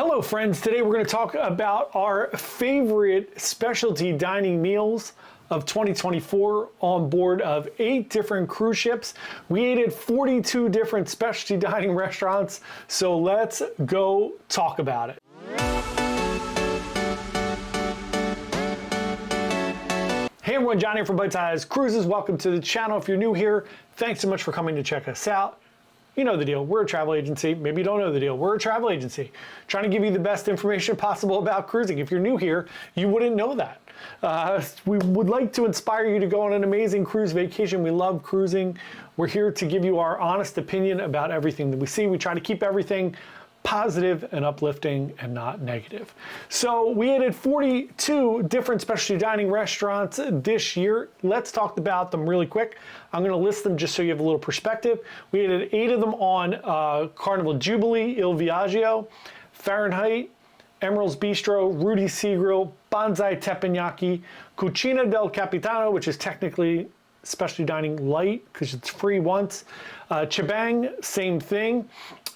Hello friends, today we're going to talk about our favorite specialty dining meals of 2024 on board of 8 different cruise ships. We ate at 42 different specialty dining restaurants, so let's go talk about it. Hey everyone, John here from Byte Size Cruises. Welcome to the channel. If you're new here, thanks so much for coming to check us out. You know the deal, we're a travel agency. Maybe you don't know the deal, we're a travel agency. Trying to give you the best information possible about cruising. If you're new here, you wouldn't know that. We would like to inspire you to go on an amazing cruise vacation. We love cruising. We're here to give you our honest opinion about everything that we see. We try to keep everything positive and uplifting and not negative. So we ate at 42 different specialty dining restaurants this year. Let's talk about them really quick. I'm going to list them just so you have a little perspective. We ate at 8 of them on Carnival Jubilee, Il Viaggio, Fahrenheit, Emerald's Bistro, Rudy's Sea Grill, Banzai Teppanyaki, Cucina del Capitano, which is technically specialty dining light because it's free once, Chibang, same thing,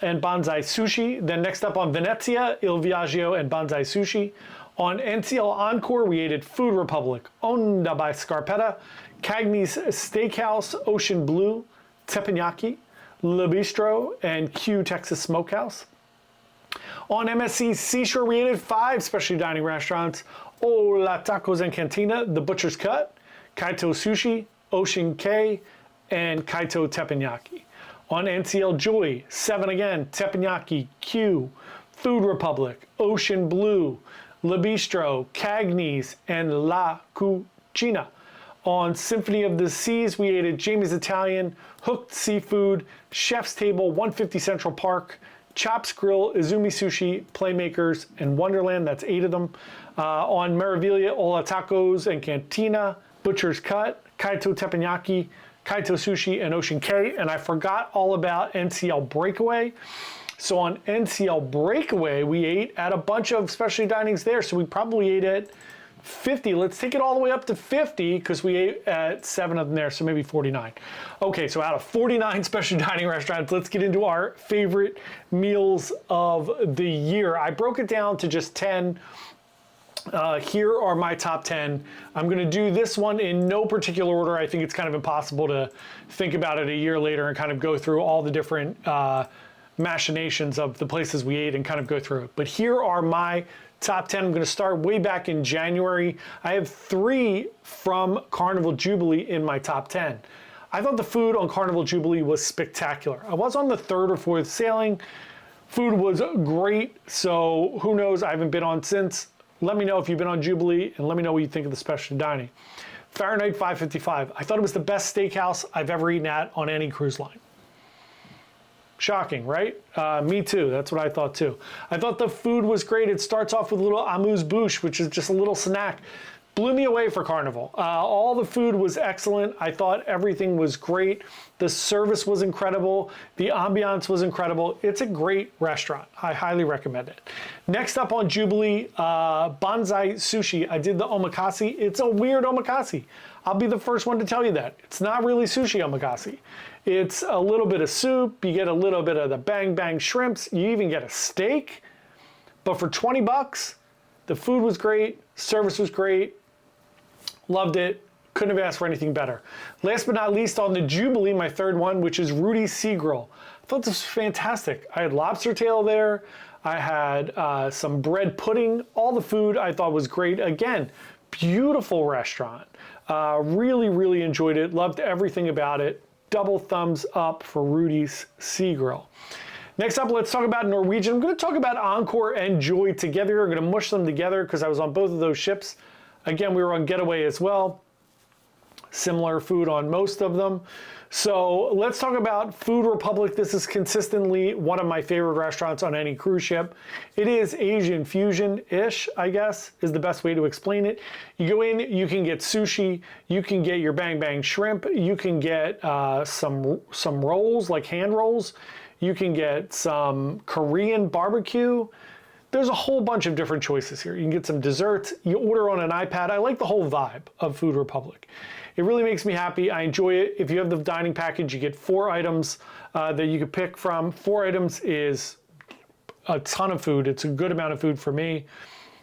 and Banzai Sushi. Then next up on Venezia, Il Viaggio and Banzai Sushi. On NCL Encore, we ate at Food Republic, Onda by Scarpetta, Cagney's Steakhouse, Ocean Blue, Teppanyaki, Le Bistro, and Q Texas Smokehouse. On MSC Seashore, we ate at 5 specialty dining restaurants, Ola Tacos and Cantina, The Butcher's Cut, Kaito Sushi, Ocean K, and Kaito Teppanyaki. On NCL Joy, 7 again, Teppanyaki, Q, Food Republic, Ocean Blue, Le Bistro, Cagney's, and La Cucina. On Symphony of the Seas, we ate at Jamie's Italian, Hooked Seafood, Chef's Table, 150 Central Park, Chops Grill, Izumi Sushi, Playmakers, and Wonderland. That's 8 of them. On Meraviglia, Ola Tacos and Cantina, Butcher's Cut, Kaito Teppanyaki, Kaito Sushi, and Ocean K. And I forgot all about NCL Breakaway. So on NCL Breakaway, we ate at a bunch of specialty dinings there. So we probably ate at 50. Let's take it all the way up to 50 because we ate at 7 of them there, so maybe 49. Okay, so out of 49 specialty dining restaurants, let's get into our favorite meals of the year. I broke it down to just 10. Here are my top 10. I'm going to do this one in no particular order. I think it's kind of impossible to think about it a year later and kind of go through all the different machinations of the places we ate and kind of go through it. But here are my top 10. I'm going to start way back in January. I have 3 from Carnival Jubilee in my top 10. I thought the food on Carnival Jubilee was spectacular. I was on the 3rd or 4th sailing. Food was great, so who knows? I haven't been on since. Let me know if you've been on Jubilee, and let me know what you think of the specialty dining. Fahrenheit 555. I thought it was the best steakhouse I've ever eaten at on any cruise line. Shocking, right? Me too. That's what I thought too. I thought the food was great. It starts off with a little amuse-bouche, which is just a little snack. Blew me away for Carnival. All the food was excellent. I thought everything was great. The service was incredible. The ambiance was incredible. It's a great restaurant. I highly recommend it. Next up on Jubilee, Banzai Sushi. I did the omakase. It's a weird omakase. I'll be the first one to tell you that. It's not really sushi omakase. It's a little bit of soup. You get a little bit of the bang bang shrimps. You even get a steak. But for 20 bucks, the food was great. Service was great. Loved it. Couldn't have asked for anything better. Last but not least on the Jubilee, my 3rd one, which is Rudy's Sea Grill. I thought this was fantastic. I had lobster tail there. I had some bread pudding. All the food I thought was great. Again, beautiful restaurant. Really, really enjoyed it. Loved everything about it. Double thumbs up for Rudy's Sea Grill. Next up, let's talk about Norwegian. I'm going to talk about Encore and Joy together. I'm going to mush them together because I was on both of those ships. Again, we were on Getaway as well. Similar food on most of them. So let's talk about Food Republic. This is consistently one of my favorite restaurants on any cruise ship. It is Asian fusion-ish, I guess, is the best way to explain it. You go in, you can get sushi, you can get your bang bang shrimp, you can get some rolls, like hand rolls, you can get some Korean barbecue. There's a whole bunch of different choices here. You can get some desserts. You order on an iPad. I like the whole vibe of Food Republic. It really makes me happy. I enjoy it. If you have the dining package, you get 4 items that you could pick from. 4 items is a ton of food. It's a good amount of food for me.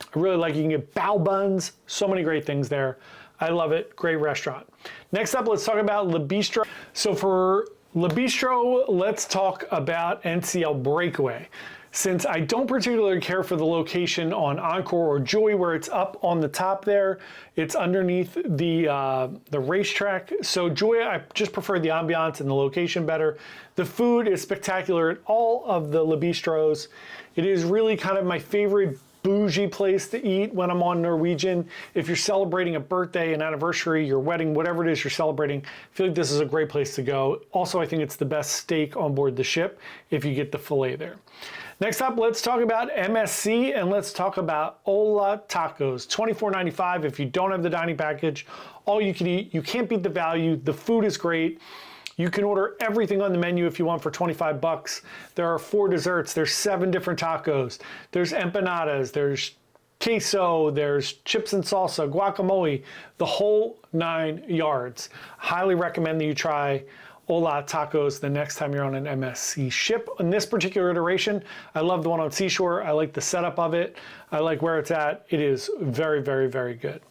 I really like it. You can get bao buns, so many great things there. I love it, great restaurant. Next up, let's talk about Le Bistro. So for Le Bistro, let's talk about NCL Breakaway. Since I don't particularly care for the location on Encore or Joy, where it's up on the top there, it's underneath the racetrack. So Joy, I just prefer the ambiance and the location better. The food is spectacular at all of the Le Bistros. It is really kind of my favorite bougie place to eat when I'm on Norwegian. If you're celebrating a birthday, an anniversary, your wedding, whatever it is you're celebrating, I feel like this is a great place to go. Also, I think it's the best steak on board the ship if you get the filet there. Next up, let's talk about MSC and let's talk about Hola Tacos. $24.95 if you don't have the dining package. All you can eat. You can't beat the value. The food is great. You can order everything on the menu if you want for 25 bucks. There are 4 desserts. There's 7 different tacos. There's empanadas. There's queso. There's chips and salsa, guacamole, the whole 9 yards. Highly recommend that you try Hola Tacos the next time you're on an MSC ship. In this particular iteration, I love the one on Seashore. I like the setup of it. I like where it's at. It is very, very, very good.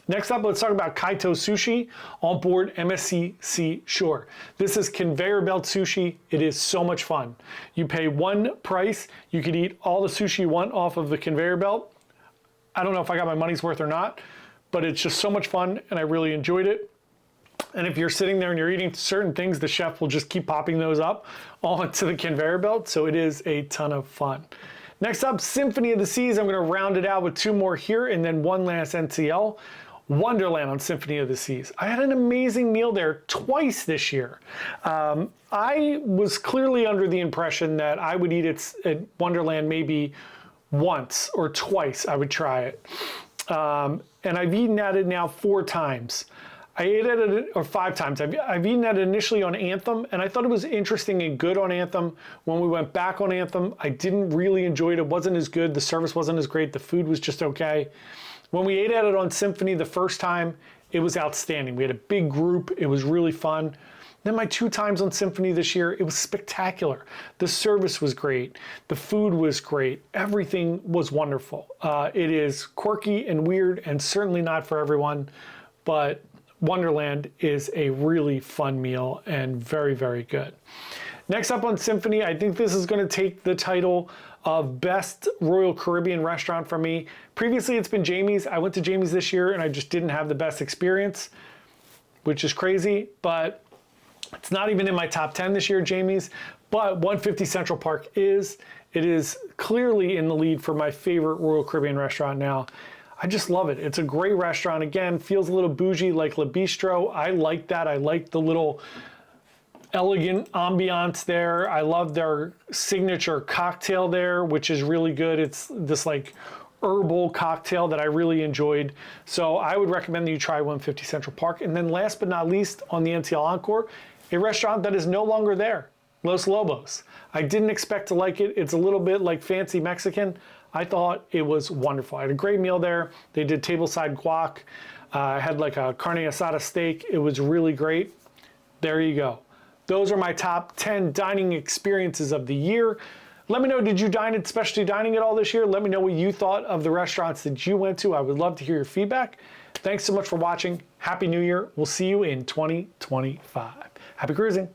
Next up, let's talk about Kaito Sushi on board MSC Seashore. This is conveyor belt sushi. It is so much fun. You pay one price. You can eat all the sushi you want off of the conveyor belt. I don't know if I got my money's worth or not, but it's just so much fun and I really enjoyed it. And if you're sitting there and you're eating certain things, the chef will just keep popping those up onto the conveyor belt. So it is a ton of fun. Next up, Symphony of the Seas. I'm going to round it out with 2 more here and then one last NCL. Wonderland on Symphony of the Seas. I had an amazing meal there twice this year. I was clearly under the impression that I would eat it at Wonderland maybe once or twice. I would try it. And I've eaten at it now 4 times. I ate at it, or 5 times. I've eaten at it initially on Anthem, and I thought it was interesting and good on Anthem. When we went back on Anthem, I didn't really enjoy it. It wasn't as good. The service wasn't as great. The food was just okay. When we ate at it on Symphony the first time, it was outstanding. We had a big group. It was really fun. Then my 2 times on Symphony this year, it was spectacular. The service was great. The food was great. Everything was wonderful. It is quirky and weird and certainly not for everyone, but Wonderland is a really fun meal and very, very good. Next up on Symphony, I think this is going to take the title of Best Royal Caribbean Restaurant for me. Previously, it's been Jamie's. I went to Jamie's this year and I just didn't have the best experience, which is crazy, but it's not even in my top 10 this year, Jamie's, but 150 Central Park is. It is clearly in the lead for my favorite Royal Caribbean restaurant now. I just love it. It's a great restaurant. Again, feels a little bougie like Le Bistro. I like that. I like the little elegant ambiance there. I love their signature cocktail there, which is really good. It's this like herbal cocktail that I really enjoyed. So I would recommend that you try 150 Central Park. And then last but not least on the NCL Encore, a restaurant that is no longer there, Los Lobos. I didn't expect to like it. It's a little bit like fancy Mexican. I thought it was wonderful. I had a great meal there. They did tableside guac. I had like a carne asada steak. It was really great. There you go. Those are my top 10 dining experiences of the year. Let me know, did you dine at specialty dining at all this year? Let me know what you thought of the restaurants that you went to. I would love to hear your feedback. Thanks so much for watching. Happy New Year. We'll see you in 2025. Happy cruising.